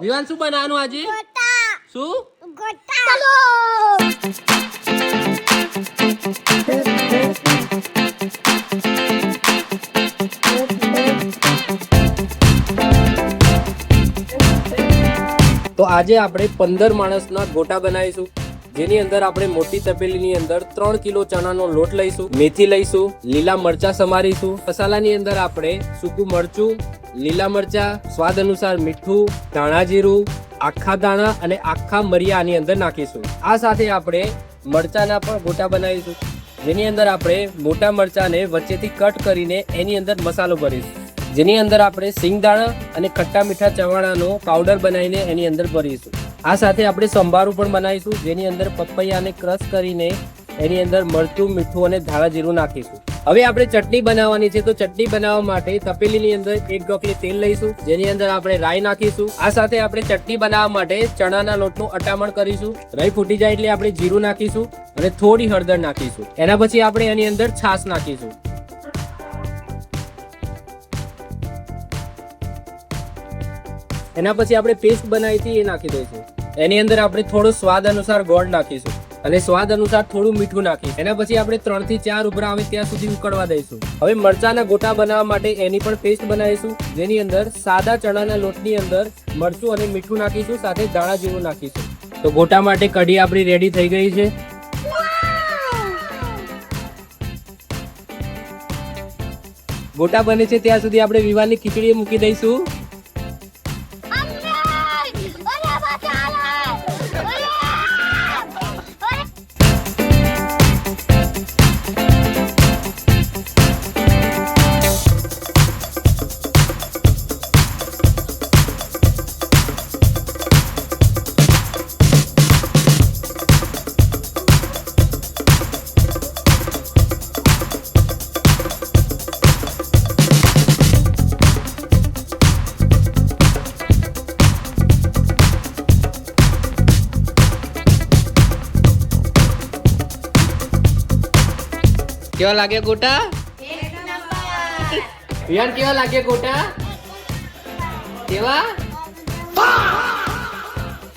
વિવાન શું બનાવવાનું આજે? શું? તો આજે આપણે 15 માણસના ગોટા બનાવીશું, જેની અંદર આપણે મોટી તપેલીની અંદર 3 કિલો ચણાનો લોટ લઈશું, મેથી લઈશું, લીલા મરચા સમારીશું. મસાલાની અંદર આપણે સૂકું મરચું, લીલા મરચા, સ્વાદ અનુસાર મીઠું, ધાણા જીરું, આખા દાણા અને આખા મરિયા આની અંદર નાખીશું. આ સાથે આપણે મરચાના પણ ગોટા બનાવીશું, જેની અંદર આપણે મોટા મરચાને વચ્ચેથી કટ કરીને એની અંદર મસાલો ભરીશું, જેની અંદર આપણે સિંગદાણા અને ખટ્ટા મીઠા ચવાણાનો પાવડર બનાવીને એની અંદર ભરીશું. આ સાથે આપણે સંભારું પણ બનાવીશું, જેની અંદર પપૈયાને ક્રશ કરીને એની અંદર મરચું, મીઠું અને ધાણા જીરું નાખીશું. હવે આપણે ચટણી બનાવવાની છે, તો ચટણી બનાવવા માટે તપેલીની અંદર 1 ગોખલી તેલ લઈશું, જેની અંદર આપણે રાઈ નાખીશું. આ સાથે આપણે ચટણી બનાવવા માટે ચણાના લોટનું અટામણ કરીશું. રાઈ ફૂટી જાય એટલે આપણે જીરું નાખીશું અને થોડી હળદર નાખીશું. એના પછી આપણે એની અંદર છાશ નાખીશું. એના પછી આપણે પેસ્ટ બનાવી હતી એ નાખી દઈશું. એની અંદર આપણે થોડો સ્વાદ અનુસાર ગોળ નાખીશું અને સ્વાદ અનુસાર થોડું મીઠું નાખીશું. એના પછી આપણે 3 થી 4 ઉભરા આવે ત્યાં સુધી ઉકળવા દઈશું. હવે મરચાના ગોટા બનાવવા માટે એની પણ પેસ્ટ બનાવીશું, જેની અંદર સાદા ચણાના લોટની અંદર મરચું અને મીઠું નાખીશું, સાથે ધાણા જીરું નાખીશું. તો ગોટા માટે કઢી આપણી રેડી થઈ ગઈ છે. ગોટા બને છે ત્યાં સુધી આપણે વિવાનની ખીચડી મૂકી દઈશું. કેવા લાગે ગોટા? યાર કેવા લાગે ગોટા? કેવા?